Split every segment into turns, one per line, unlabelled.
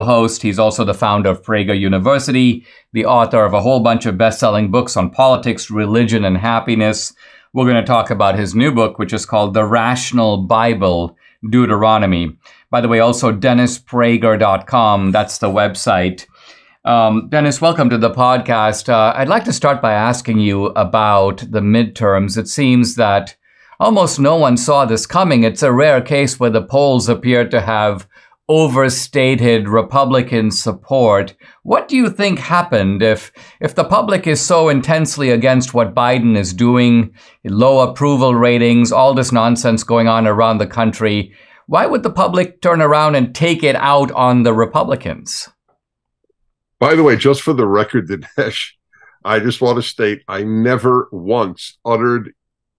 host. He's also the founder of Prager University, the author of a whole bunch of best-selling books on politics, religion, and happiness. We're going to talk about his new book, which is called The Rational Bible, Deuteronomy. By the way, also DennisPrager.com. That's the website. Dennis, welcome to the podcast. I'd like to start by asking you about the midterms. It seems that almost no one saw this coming. It's a rare case where the polls appear to have overstated Republican support. What do you think happened if the public is so intensely against what Biden is doing, low approval ratings, all this nonsense going on around the country? Why would the public turn around and take it out on the Republicans?
By the way, just for the record, Dinesh, I just want to state I never once uttered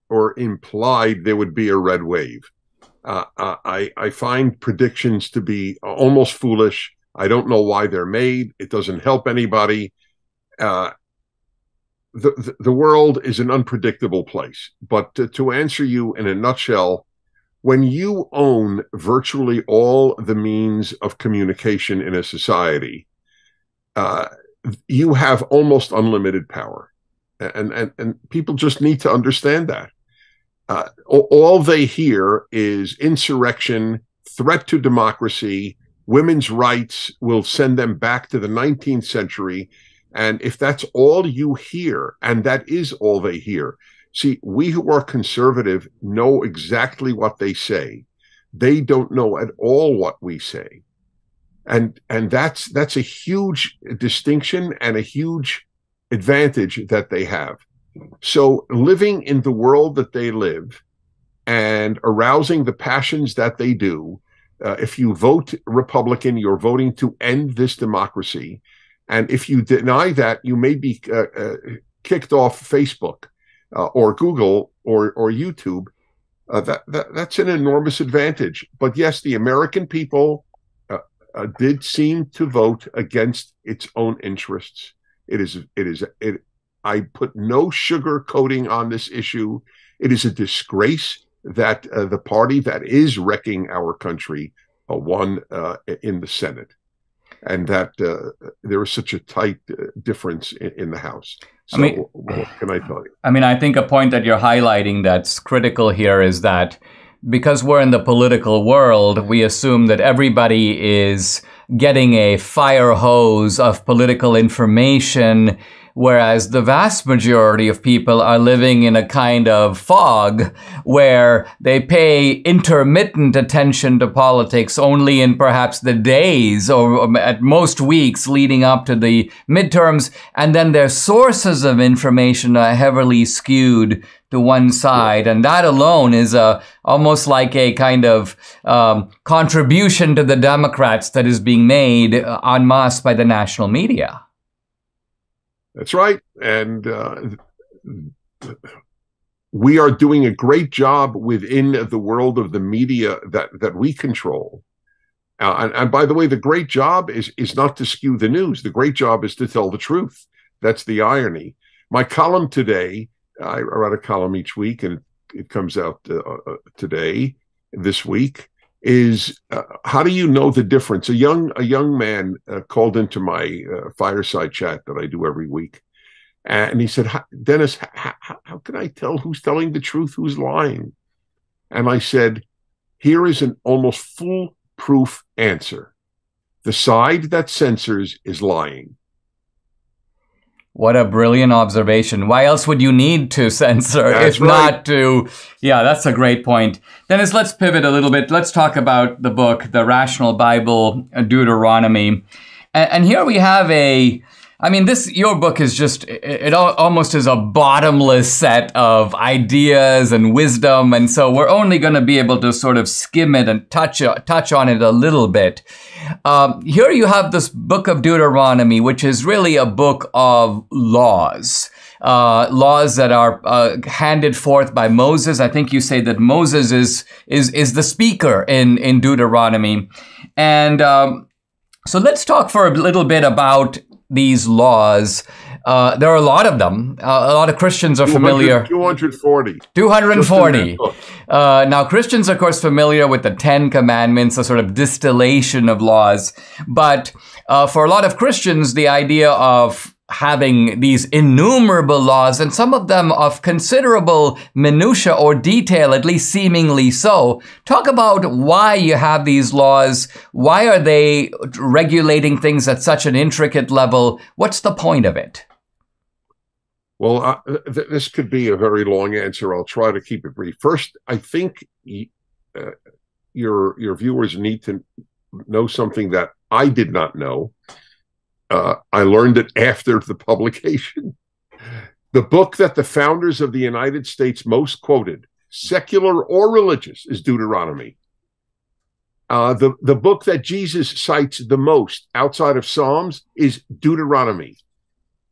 or implied there would be a red wave. I find predictions to be almost foolish. I don't know why they're made. It doesn't help anybody. The world is an unpredictable place. But to answer you in a nutshell, when you own virtually all the means of communication in a society, you have almost unlimited power. And people just need to understand that. All they hear is insurrection, threat to democracy, women's rights will send them back to the 19th century. And if that's all you hear, and that is all they hear, see, we who are conservative know exactly what they say. They don't know at all what we say. And that's a huge distinction and a huge advantage that they have. So living in the world that they live and arousing the passions that they do, if you vote Republican, you're voting to end this democracy. And if you deny that, you may be kicked off Facebook or Google or YouTube. That's an enormous advantage. But yes, the American people did seem to vote against its own interests. I put no sugar coating on this issue. It is a disgrace that the party that is wrecking our country won in the Senate, and that there is such a tight difference in the House. So what can I tell you?
I mean, I think a point that you're highlighting that's critical here is that because we're in the political world, we assume that everybody is getting a fire hose of political information, whereas the vast majority of people are living in a kind of fog where they pay intermittent attention to politics only in perhaps the days or at most weeks leading up to the midterms, and then their sources of information are heavily skewed to one side, and that alone is almost like a kind of contribution to the Democrats that is being made en masse by the national media.
That's right. And we are doing a great job within the world of the media that we control. And by the way, the great job is not to skew the news. The great job is to tell the truth. That's the irony. My column today, I write a column each week, and it comes out this week, is how do you know the difference? A young man called into my fireside chat that I do every week, and he said, "Dennis, how can I tell who's telling the truth, who's lying?" And I said, "Here is an almost foolproof answer: the side that censors is lying."
What a brilliant observation. Why else would you need to censor
if
not to? Yeah, that's a great point. Dennis, let's pivot a little bit. Let's talk about the book, The Rational Bible, Deuteronomy. And here we have your book is just, it almost is a bottomless set of ideas and wisdom. And so we're only going to be able to sort of skim it and touch on it a little bit. Here you have this book of Deuteronomy, which is really a book of laws. Laws that are handed forth by Moses. I think you say that Moses is the speaker in Deuteronomy. And so let's talk for a little bit about these laws. There are a lot of them. A lot of Christians are familiar.
240.
240. Now, Christians are, of course, familiar with the Ten Commandments, a sort of distillation of laws. But for a lot of Christians, the idea of having these innumerable laws, and some of them of considerable minutia or detail, at least seemingly so. Talk about why you have these laws. Why are they regulating things at such an intricate level? What's the point of it?
Well, this could be a very long answer. I'll try to keep it brief. First, I think your viewers need to know something that I did not know. I learned it after the publication. The book that the founders of the United States most quoted, secular or religious, is Deuteronomy. The book that Jesus cites the most outside of Psalms is Deuteronomy.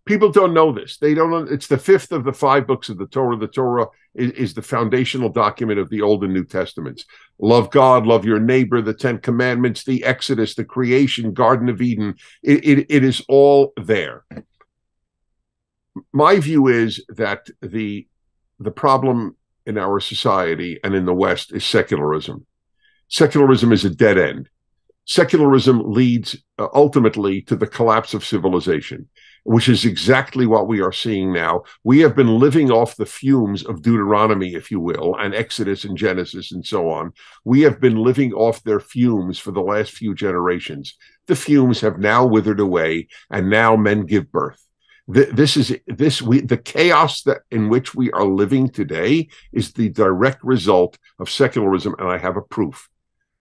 People don't know this. They don't know. It's the fifth of the 5 books of the Torah. The Torah is the foundational document of the Old and New Testaments. Love God, love your neighbor, the 10 Commandments, the Exodus, the creation, Garden of Eden. It is all there. My view is that the problem in our society and in the West is secularism. Secularism is a dead end. Secularism leads ultimately to the collapse of civilization, which is exactly what we are seeing now. We have been living off the fumes of Deuteronomy, if you will, and Exodus and Genesis and so on. We have been living off their fumes for the last few generations. The fumes have now withered away, and now men give birth. The chaos in which we are living today is the direct result of secularism, and I have a proof.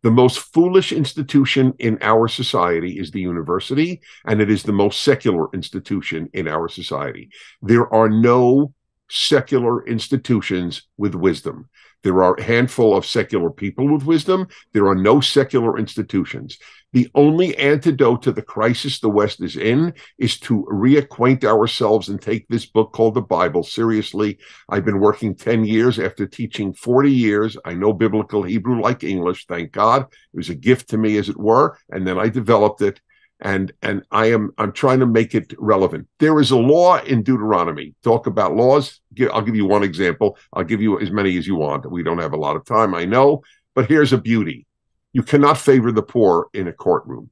The most foolish institution in our society is the university, and it is the most secular institution in our society. There are no secular institutions with wisdom. There are a handful of secular people with wisdom. There are no secular institutions. The only antidote to the crisis the West is in is to reacquaint ourselves and take this book called the Bible seriously. I've been working 10 years after teaching 40 years. I know biblical Hebrew like English, thank God. It was a gift to me, as it were, and then I developed it. And I'm trying to make it relevant. There is a law in Deuteronomy. Talk about laws. I'll give you one example. I'll give you as many as you want. We don't have a lot of time, I know, but here's a beauty. You cannot favor the poor in a courtroom.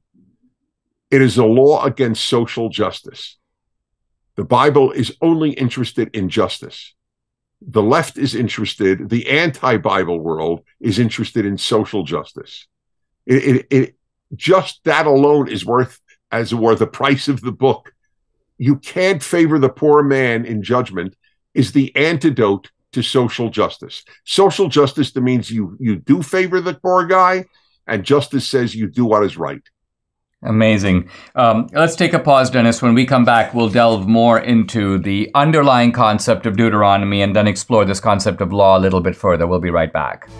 It is a law against social justice. The Bible is only interested in justice. The left is interested, the anti-Bible world is interested in social justice. Just that alone is worth, as it were, the price of the book. You can't favor the poor man in judgment is the antidote to social justice. Social justice means you do favor the poor guy, and justice says you do what is right.
Amazing. Let's take a pause, Dennis. When we come back, we'll delve more into the underlying concept of Deuteronomy and then explore this concept of law a little bit further. We'll be right back.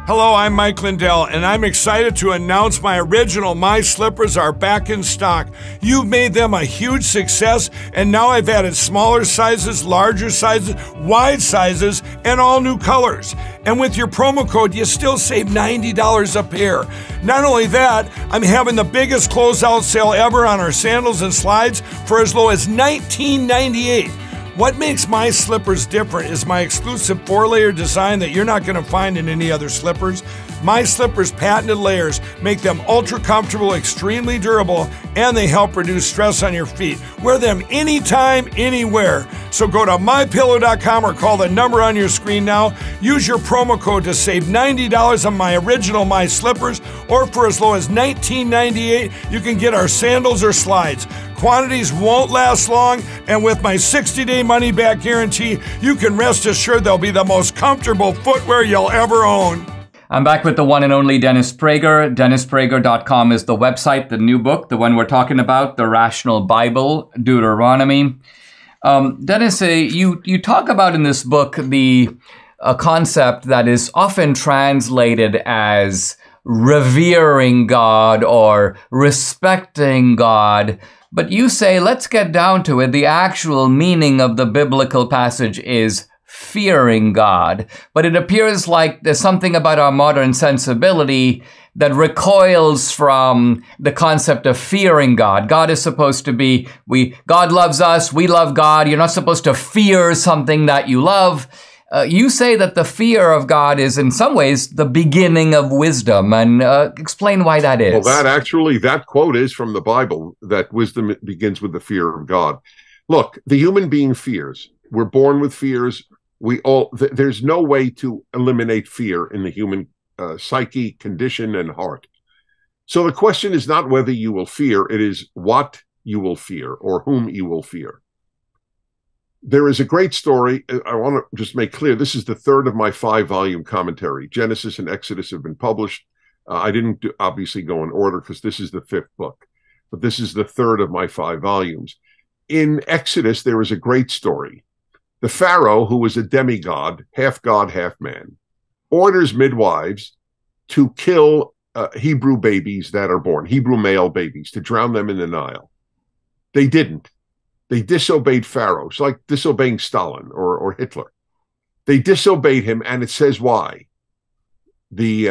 Hello, I'm Mike Lindell, and I'm excited to announce my original My Slippers are back in stock. You've made them a huge success, and now I've added smaller sizes, larger sizes, wide sizes, and all new colors. And with your promo code, you still save $90 a pair. Not only that, I'm having the biggest closeout sale ever on our sandals and slides for as low as $19.98. What makes my slippers different is my exclusive 4-layer design that you're not going to find in any other slippers. My slippers' patented layers make them ultra comfortable, extremely durable, and they help reduce stress on your feet. Wear them anytime, anywhere. So go to mypillow.com or call the number on your screen now. Use your promo code to save $90 on my original My Slippers, or for as low as $19.98, you can get our sandals or slides. Quantities won't last long, and with my 60-day money-back guarantee, you can rest assured they'll be the most comfortable footwear you'll ever own.
I'm back with the one and only Dennis Prager. DennisPrager.com is the website, the new book, the one we're talking about, The Rational Bible, Deuteronomy. Dennis, you talk about in this book a concept that is often translated as revering God or respecting God. But you say, let's get down to it. The actual meaning of the biblical passage is fearing God. But it appears like there's something about our modern sensibility that recoils from the concept of fearing God. God is supposed to be, God loves us, we love God. You're not supposed to fear something that you love. You say that the fear of God is in some ways the beginning of wisdom, and explain why that is.
Well, that quote is from the Bible, that wisdom begins with the fear of God. Look, the human being fears. We're born with fears. There's no way to eliminate fear in the human psyche, condition, and heart. So the question is not whether you will fear, it is what you will fear or whom you will fear. There is a great story. I want to just make clear, this is the third of my 5-volume commentary. Genesis and Exodus have been published. I didn't obviously go in order because this is the 5th book, but this is the third of my 5 volumes. In Exodus, there is a great story. The Pharaoh, who was a demigod, half god, half man, orders midwives to kill Hebrew babies that are born, Hebrew male babies, to drown them in the Nile. They didn't. They disobeyed Pharaoh. It's like disobeying Stalin or Hitler. They disobeyed him, and it says why. The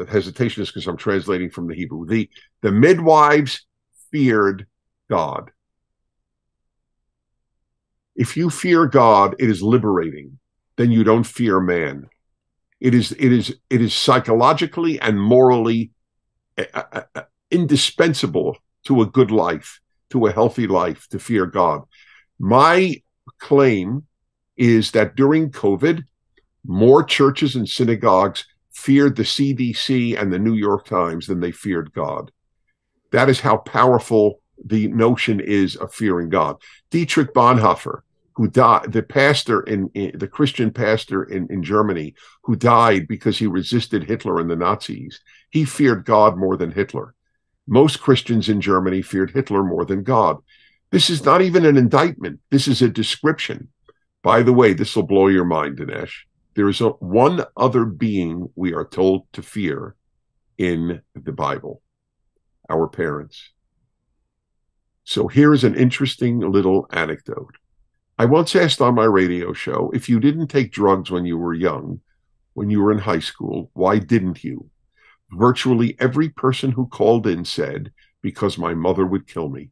hesitation is because I'm translating from the Hebrew. The midwives feared God. If you fear God, it is liberating. Then you don't fear man. It is psychologically and morally indispensable to a good life, to a healthy life, to fear God. My claim is that during COVID, more churches and synagogues feared the CDC and the New York Times than they feared God. That is how powerful the notion is of fearing God. Dietrich Bonhoeffer, who died, the Christian pastor in Germany, who died because he resisted Hitler and the Nazis, he feared God more than Hitler. Most Christians in Germany feared Hitler more than God. This is not even an indictment. This is a description. By the way, this will blow your mind, Dinesh. There is one other being we are told to fear in the Bible: our parents. So here is an interesting little anecdote. I once asked on my radio show, if you didn't take drugs when you were young, when you were in high school, why didn't you? Virtually every person who called in said, because my mother would kill me.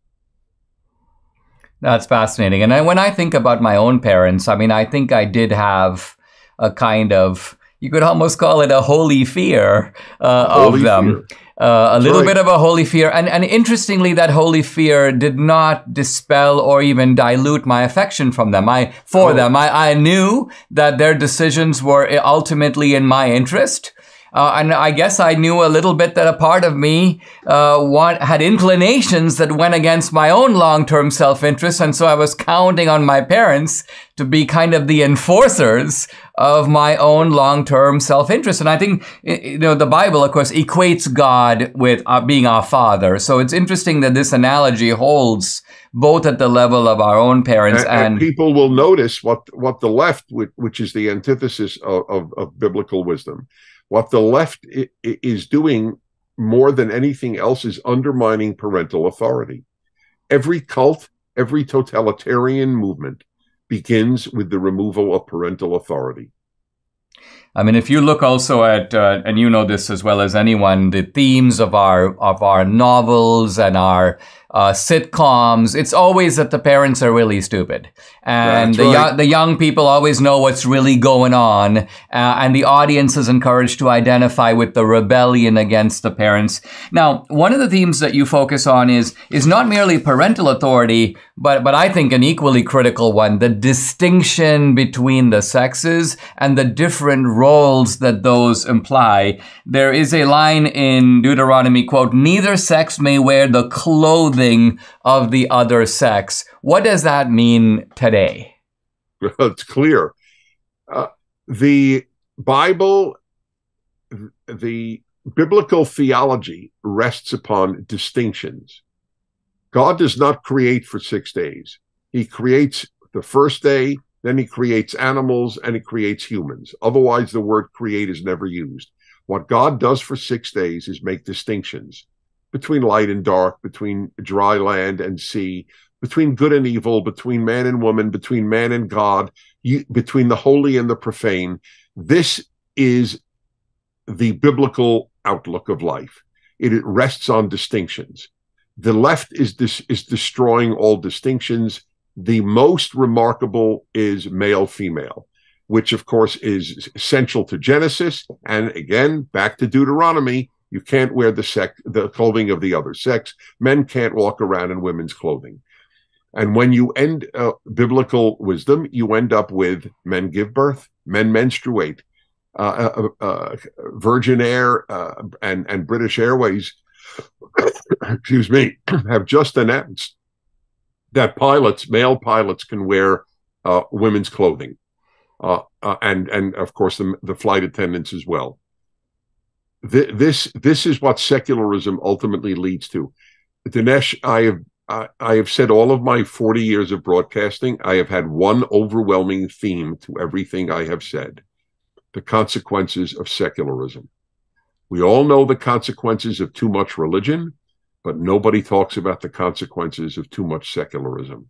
That's fascinating. And when I think about my own parents, I mean, I think I did have a kind of, you could almost call it a holy fear of them. A little bit of a holy fear. And interestingly, that holy fear did not dispel or even dilute my affection from them. I knew that their decisions were ultimately in my interest. And I guess I knew a little bit that a part of me had inclinations that went against my own long-term self-interest. And so I was counting on my parents to be kind of the enforcers of my own long-term self-interest. And I think, the Bible, of course, equates God with being our father. So it's interesting that this analogy holds both at the level of our own parents and
people will notice what the left, which is the antithesis of biblical wisdom, what the left is doing more than anything else is undermining parental authority. Every cult, every totalitarian movement begins with the removal of parental authority.
I mean, if you look also at, and you know this as well as anyone, the themes of our novels and our sitcoms, it's always that the parents are really stupid. And the young people always know what's really going on. And the audience is encouraged to identify with the rebellion against the parents. Now, one of the themes that you focus on is not merely parental authority, but I think an equally critical one, the distinction between the sexes and the different roles that those imply. There is a line in Deuteronomy, quote, "Neither sex may wear the clothing of the other sex." What does that mean today?
It's clear. The Bible, the biblical theology rests upon distinctions. God does not create for 6 days. He creates the first day, then he creates animals, and he creates humans. Otherwise, the word create is never used. What God does for 6 days is make distinctions between light and dark, between dry land and sea, between good and evil, between man and woman, between man and God, between the holy and the profane. This is the biblical outlook of life. It rests on distinctions. The left is destroying all distinctions. The most remarkable is male-female, which of course is essential to Genesis. And again, back to Deuteronomy, you can't wear the clothing of the other sex. Men can't walk around in women's clothing. And when you end biblical wisdom, you end up with men give birth, men menstruate. Virgin Air and British Airways, excuse me, have just announced that male pilots can wear women's clothing, and of course the flight attendants as well. This is what secularism ultimately leads to. Dinesh, I have said all of my 40 years of broadcasting, I have had one overwhelming theme to everything I have said: the consequences of secularism. We all know the consequences of too much religion, but nobody talks about the consequences of too much secularism.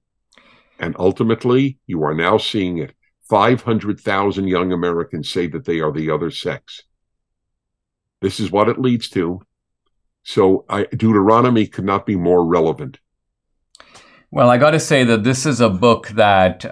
And ultimately, you are now seeing it. 500,000 young Americans say that they are the other sex. This is what it leads to. So Deuteronomy could not be more relevant.
Well, I got to say that this is a book that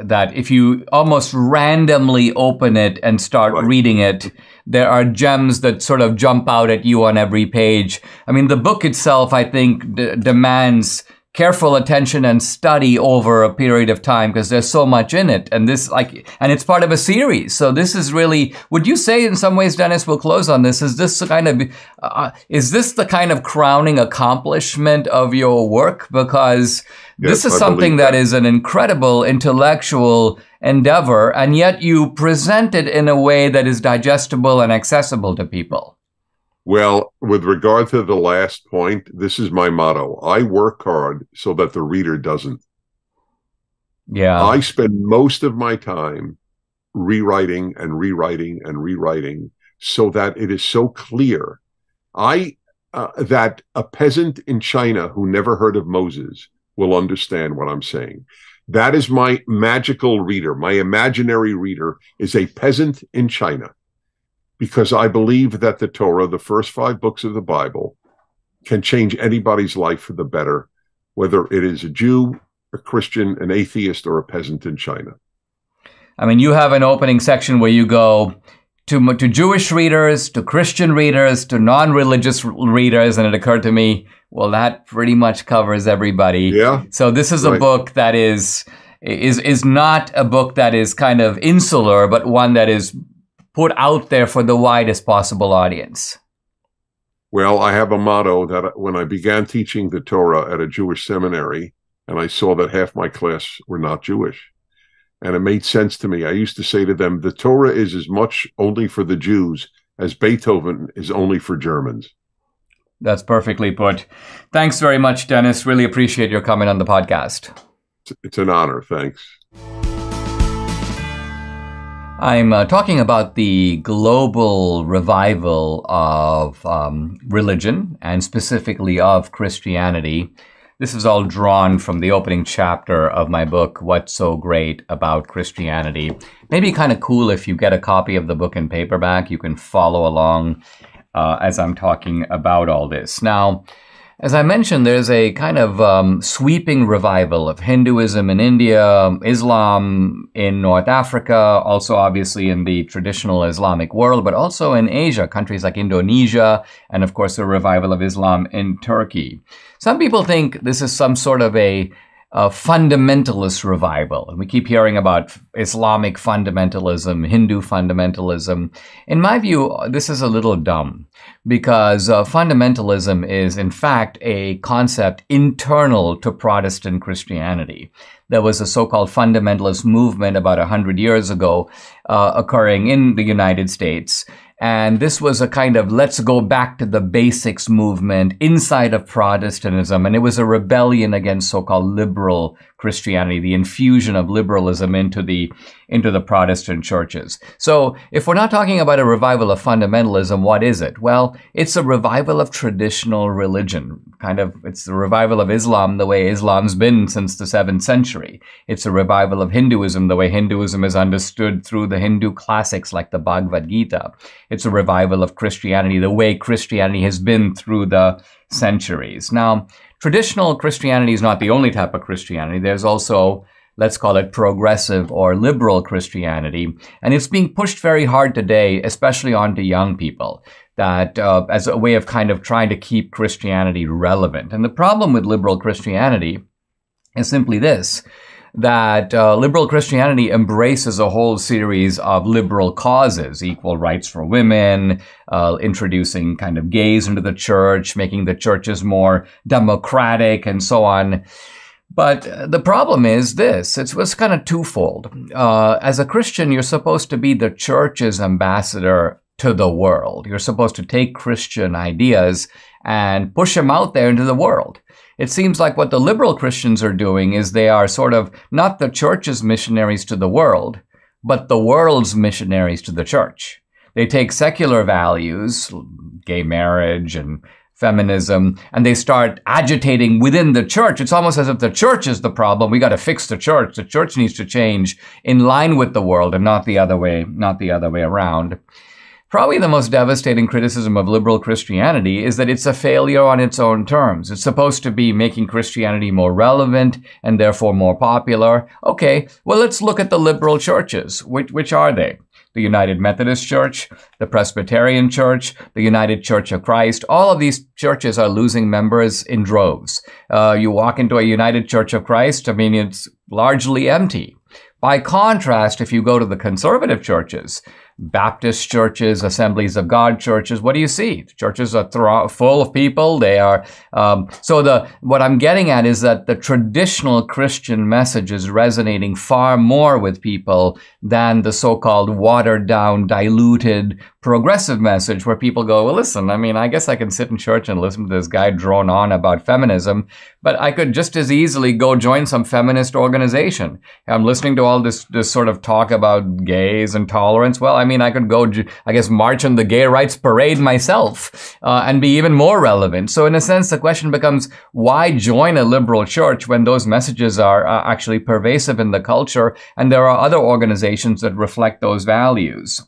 that if you almost randomly open it and start reading it, there are gems that sort of jump out at you on every page. I mean, the book itself, I think, demands careful attention and study over a period of time because there's so much in it. And and it's part of a series. So this is really, would you say in some ways, Dennis, we'll close on this, is this the kind of crowning accomplishment of your work? Because this is something that is an incredible intellectual endeavor, and yet you present it in a way that is digestible and accessible to people.
Well, with regard to the last point, this is my motto. I work hard so that the reader doesn't.
Yeah.
I spend most of my time rewriting and rewriting and rewriting so that it is so clear that a peasant in China who never heard of Moses will understand what I'm saying. That is my magical reader. My imaginary reader is a peasant in China, because I believe that the Torah, the first 5 books of the Bible, can change anybody's life for the better, whether it is a Jew, a Christian, an atheist, or a peasant in China.
I mean, you have an opening section where you go to Jewish readers, to Christian readers, to non-religious readers, and it occurred to me, well, that pretty much covers everybody.
Yeah.
So this is a book that is not a book that is kind of insular, but one that is put out there for the widest possible audience.
Well, I have a motto that when I began teaching the Torah at a Jewish seminary, and I saw that half my class were not Jewish, and it made sense to me. I used to say to them, the Torah is as much only for the Jews as Beethoven is only for Germans.
That's perfectly put. Thanks very much, Dennis. Really appreciate your coming on the podcast.
It's an honor. Thanks.
I'm talking about the global revival of religion, and specifically of Christianity. This is all drawn from the opening chapter of my book, What's So Great About Christianity. Maybe kind of cool if you get a copy of the book in paperback. You can follow along as I'm talking about all this. Now, as I mentioned, there's a kind of sweeping revival of Hinduism in India, Islam in North Africa, also obviously in the traditional Islamic world, but also in Asia, countries like Indonesia, and of course the revival of Islam in Turkey. Some people think this is some sort of a fundamentalist revival. And we keep hearing about Islamic fundamentalism, Hindu fundamentalism. In my view, this is a little dumb, because fundamentalism is, in fact, a concept internal to Protestant Christianity. There was a so-called fundamentalist movement about 100 years ago occurring in the United States. And this was a kind of let's go back to the basics movement inside of Protestantism. And it was a rebellion against so-called liberal Christianity, the infusion of liberalism into the Protestant churches. So if we're not talking about a revival of fundamentalism, what is it? Well, it's a revival of traditional religion. It's the revival of Islam the way Islam's been since the 7th century. It's a revival of Hinduism the way Hinduism is understood through the Hindu classics like the Bhagavad Gita. It's a revival of Christianity the way Christianity has been through the centuries. Now, traditional Christianity is not the only type of Christianity. There's also, let's call it progressive or liberal Christianity. And it's being pushed very hard today, especially onto young people, that as a way of kind of trying to keep Christianity relevant. And the problem with liberal Christianity is simply this, that liberal Christianity embraces a whole series of liberal causes, equal rights for women, introducing kind of gays into the church, making the churches more democratic, and so on. But the problem is this, it was kind of twofold. As a Christian, you're supposed to be the church's ambassador to the world. You're supposed to take Christian ideas and push them out there into the world. It seems like what the liberal Christians are doing is they are sort of not the church's missionaries to the world, but the world's missionaries to the church. They take secular values, gay marriage and feminism, and they start agitating within the church. It's almost as if the church is the problem. We got to fix the church. The church needs to change in line with the world and not the other way around. Probably the most devastating criticism of liberal Christianity is that it's a failure on its own terms. It's supposed to be making Christianity more relevant and therefore more popular. Okay, well, let's look at the liberal churches. Which are they? The United Methodist Church, the Presbyterian Church, the United Church of Christ. All of these churches are losing members in droves. You walk into a United Church of Christ, it's largely empty. By contrast, if you go to the conservative churches, Baptist churches, Assemblies of God churches, what do you see? The churches are full of people. They are, what I'm getting at is that the traditional Christian message is resonating far more with people than the so-called watered down, diluted, progressive message where people go, well, listen, I guess I can sit in church and listen to this guy drone on about feminism, but I could just as easily go join some feminist organization. I'm listening to all this sort of talk about gays and tolerance. Well, I could go, march in the gay rights parade myself and be even more relevant. So in a sense, the question becomes, why join a liberal church when those messages are actually pervasive in the culture and there are other organizations that reflect those values?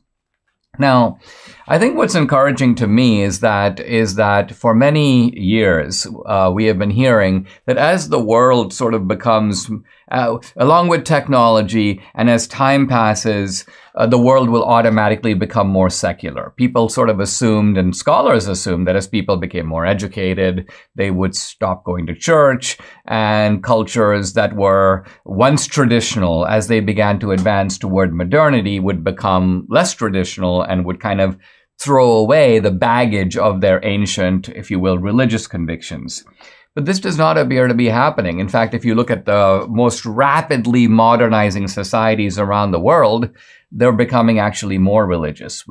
Now, I think what's encouraging to me is that for many years, we have been hearing that as the world sort of becomes, along with technology and as time passes, the world will automatically become more secular. People sort of assumed, and scholars assumed, that as people became more educated, they would stop going to church, and cultures that were once traditional, as they began to advance toward modernity, would become less traditional and would kind of throw away the baggage of their ancient, if you will, religious convictions. But this does not appear to be happening. In fact, if you look at the most rapidly modernizing societies around the world, they're becoming actually more religious.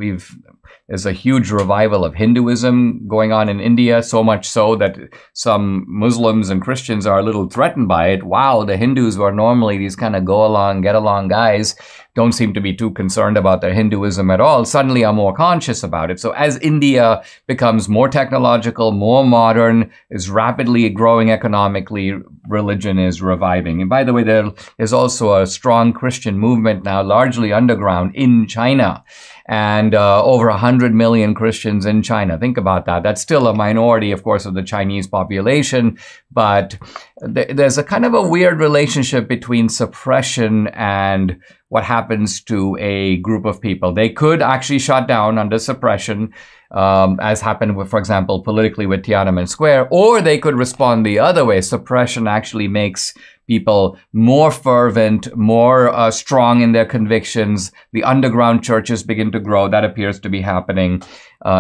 There's a huge revival of Hinduism going on in India, so much so that some Muslims and Christians are a little threatened by it. Wow, the Hindus were normally these kind of go along, get along guys, don't seem to be too concerned about their Hinduism at all, suddenly are more conscious about it. So as India becomes more technological, more modern, is rapidly growing economically, religion is reviving. And by the way, there is also a strong Christian movement now, largely underground in China. And over 100 million Christians in China. Think about that. That's still a minority, of course, of the Chinese population. But there's a kind of a weird relationship between suppression and what happens to a group of people. They could actually shut down under suppression, as happened with, for example, politically with Tiananmen Square, or they could respond the other way. Suppression actually makes people more fervent, more strong in their convictions. The underground churches begin to grow. That appears to be happening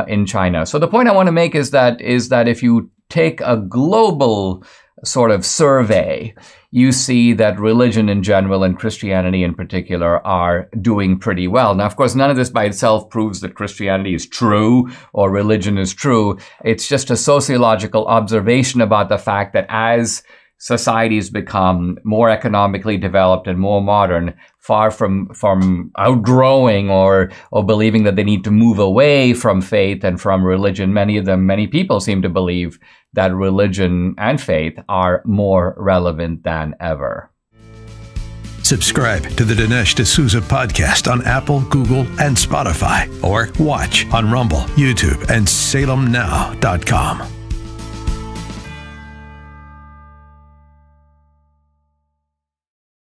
in China. So the point I want to make is that if you take a global sort of survey, you see that religion in general and Christianity in particular are doing pretty well. Now, of course, none of this by itself proves that Christianity is true or religion is true. It's just a sociological observation about the fact that as societies become more economically developed and more modern, far from outgrowing or believing that they need to move away from faith and from religion, many people seem to believe that religion and faith are more relevant than ever.
Subscribe to the Dinesh D'Souza podcast on Apple, Google, and Spotify, or watch on Rumble, YouTube, and SalemNow.com.